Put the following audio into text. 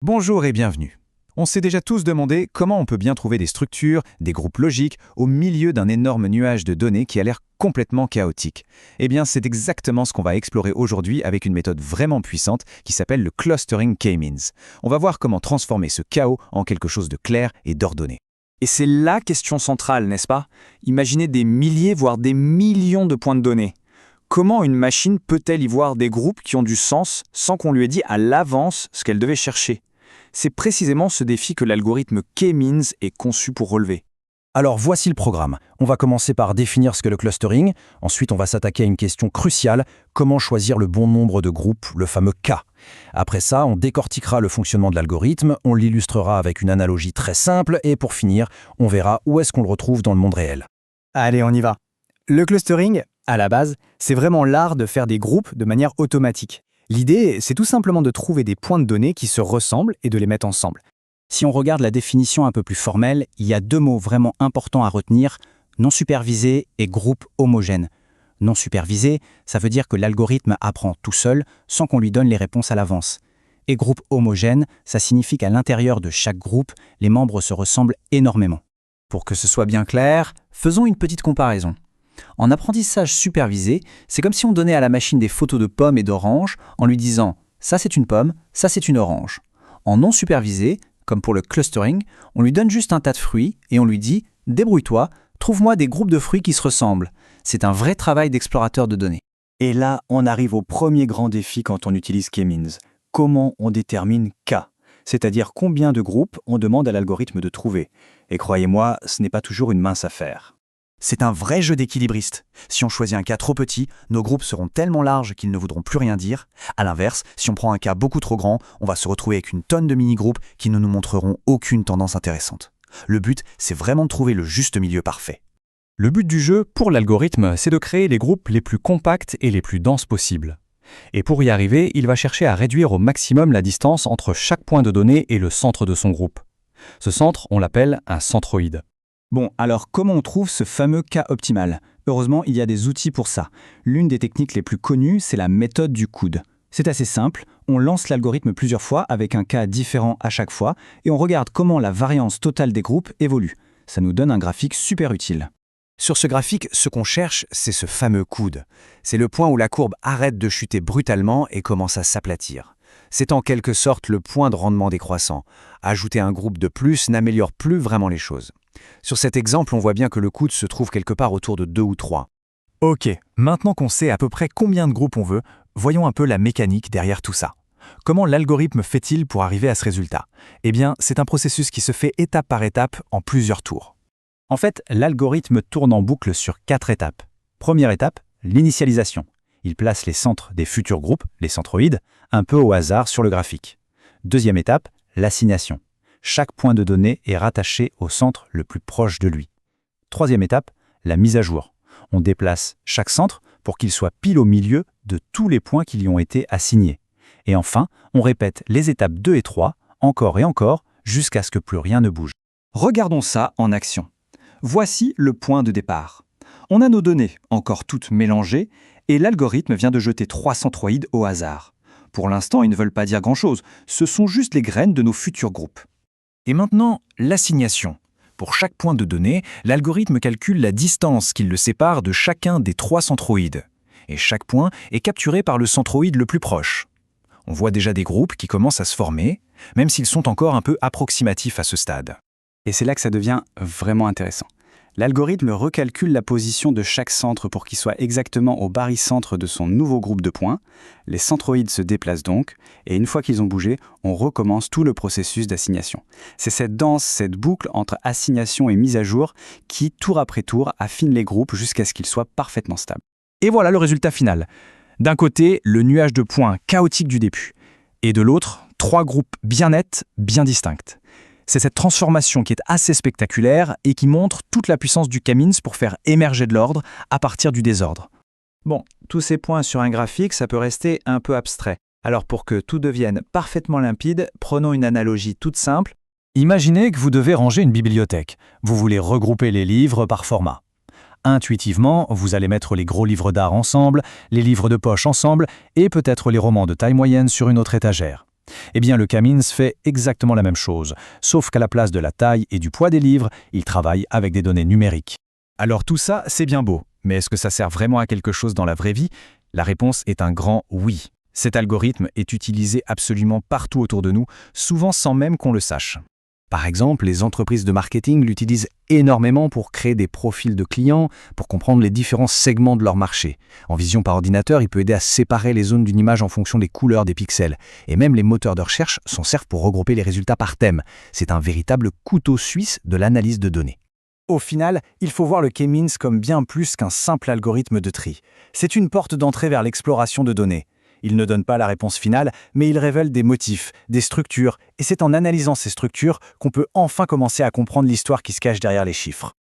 Bonjour et bienvenue. On s'est déjà tous demandé comment on peut bien trouver des structures, des groupes logiques, au milieu d'un énorme nuage de données qui a l'air complètement chaotique. Eh bien, c'est exactement ce qu'on va explorer aujourd'hui avec une méthode vraiment puissante qui s'appelle le clustering K-means. On va voir comment transformer ce chaos en quelque chose de clair et d'ordonné. Et c'est la question centrale, n'est-ce pas? Imaginez des milliers, voire des millions de points de données. Comment une machine peut-elle y voir des groupes qui ont du sens sans qu'on lui ait dit à l'avance ce qu'elle devait chercher? C'est précisément ce défi que l'algorithme K-means est conçu pour relever. Alors voici le programme. On va commencer par définir ce qu'est le clustering. Ensuite, on va s'attaquer à une question cruciale, comment choisir le bon nombre de groupes, le fameux K. Après ça, on décortiquera le fonctionnement de l'algorithme, on l'illustrera avec une analogie très simple et pour finir, on verra où est-ce qu'on le retrouve dans le monde réel. Allez, on y va. Le clustering, à la base, c'est vraiment l'art de faire des groupes de manière automatique. L'idée, c'est tout simplement de trouver des points de données qui se ressemblent et de les mettre ensemble. Si on regarde la définition un peu plus formelle, il y a deux mots vraiment importants à retenir, non supervisé et groupe homogène. Non supervisé, ça veut dire que l'algorithme apprend tout seul sans qu'on lui donne les réponses à l'avance. Et groupe homogène, ça signifie qu'à l'intérieur de chaque groupe, les membres se ressemblent énormément. Pour que ce soit bien clair, faisons une petite comparaison. En apprentissage supervisé, c'est comme si on donnait à la machine des photos de pommes et d'oranges en lui disant « ça c'est une pomme, ça c'est une orange ». En non supervisé, comme pour le clustering, on lui donne juste un tas de fruits et on lui dit « débrouille-toi, trouve-moi des groupes de fruits qui se ressemblent ». C'est un vrai travail d'explorateur de données. Et là, on arrive au premier grand défi quand on utilise K-means. Comment on détermine K? C'est-à-dire combien de groupes on demande à l'algorithme de trouver. Et croyez-moi, ce n'est pas toujours une mince affaire. C'est un vrai jeu d'équilibriste. Si on choisit un cas trop petit, nos groupes seront tellement larges qu'ils ne voudront plus rien dire. À l'inverse, si on prend un cas beaucoup trop grand, on va se retrouver avec une tonne de mini-groupes qui ne nous montreront aucune tendance intéressante. Le but, c'est vraiment de trouver le juste milieu parfait. Le but du jeu, pour l'algorithme, c'est de créer les groupes les plus compacts et les plus denses possibles. Et pour y arriver, il va chercher à réduire au maximum la distance entre chaque point de données et le centre de son groupe. Ce centre, on l'appelle un centroïde. Bon, alors comment on trouve ce fameux K optimal? Heureusement, il y a des outils pour ça. L'une des techniques les plus connues, c'est la méthode du coude. C'est assez simple, on lance l'algorithme plusieurs fois avec un K différent à chaque fois et on regarde comment la variance totale des groupes évolue. Ça nous donne un graphique super utile. Sur ce graphique, ce qu'on cherche, c'est ce fameux coude. C'est le point où la courbe arrête de chuter brutalement et commence à s'aplatir. C'est en quelque sorte le point de rendement décroissant. Ajouter un groupe de plus n'améliore plus vraiment les choses. Sur cet exemple, on voit bien que le coude se trouve quelque part autour de 2 ou 3. Ok, maintenant qu'on sait à peu près combien de groupes on veut, voyons un peu la mécanique derrière tout ça. Comment l'algorithme fait-il pour arriver à ce résultat? Eh bien, c'est un processus qui se fait étape par étape en plusieurs tours. En fait, l'algorithme tourne en boucle sur 4 étapes. Première étape, l'initialisation. Il place les centres des futurs groupes, les centroïdes, un peu au hasard sur le graphique. Deuxième étape, l'assignation. Chaque point de données est rattaché au centre le plus proche de lui. Troisième étape, la mise à jour. On déplace chaque centre pour qu'il soit pile au milieu de tous les points qui lui ont été assignés. Et enfin, on répète les étapes 2 et 3, encore et encore, jusqu'à ce que plus rien ne bouge. Regardons ça en action. Voici le point de départ. On a nos données, encore toutes mélangées, et l'algorithme vient de jeter 3 centroïdes au hasard. Pour l'instant, ils ne veulent pas dire grand-chose, ce sont juste les graines de nos futurs groupes. Et maintenant, l'assignation. Pour chaque point de données, l'algorithme calcule la distance qui le sépare de chacun des 3 centroïdes. Et chaque point est capturé par le centroïde le plus proche. On voit déjà des groupes qui commencent à se former, même s'ils sont encore un peu approximatifs à ce stade. Et c'est là que ça devient vraiment intéressant. L'algorithme recalcule la position de chaque centre pour qu'il soit exactement au barycentre de son nouveau groupe de points. Les centroïdes se déplacent donc, et une fois qu'ils ont bougé, on recommence tout le processus d'assignation. C'est cette danse, cette boucle entre assignation et mise à jour qui, tour après tour, affine les groupes jusqu'à ce qu'ils soient parfaitement stables. Et voilà le résultat final. D'un côté, le nuage de points chaotique du début, et de l'autre, 3 groupes bien nets, bien distincts. C'est cette transformation qui est assez spectaculaire et qui montre toute la puissance du K-means pour faire émerger de l'ordre à partir du désordre. Bon, tous ces points sur un graphique, ça peut rester un peu abstrait. Alors pour que tout devienne parfaitement limpide, prenons une analogie toute simple. Imaginez que vous devez ranger une bibliothèque. Vous voulez regrouper les livres par format. Intuitivement, vous allez mettre les gros livres d'art ensemble, les livres de poche ensemble et peut-être les romans de taille moyenne sur une autre étagère. Eh bien, le K-means fait exactement la même chose, sauf qu'à la place de la taille et du poids des livres, il travaille avec des données numériques. Alors tout ça, c'est bien beau, mais est-ce que ça sert vraiment à quelque chose dans la vraie vie? La réponse est un grand oui. Cet algorithme est utilisé absolument partout autour de nous, souvent sans même qu'on le sache. Par exemple, les entreprises de marketing l'utilisent énormément pour créer des profils de clients, pour comprendre les différents segments de leur marché. En vision par ordinateur, il peut aider à séparer les zones d'une image en fonction des couleurs des pixels. Et même les moteurs de recherche s'en servent pour regrouper les résultats par thème. C'est un véritable couteau suisse de l'analyse de données. Au final, il faut voir le K-means comme bien plus qu'un simple algorithme de tri. C'est une porte d'entrée vers l'exploration de données. Il ne donne pas la réponse finale, mais il révèle des motifs, des structures, et c'est en analysant ces structures qu'on peut enfin commencer à comprendre l'histoire qui se cache derrière les chiffres.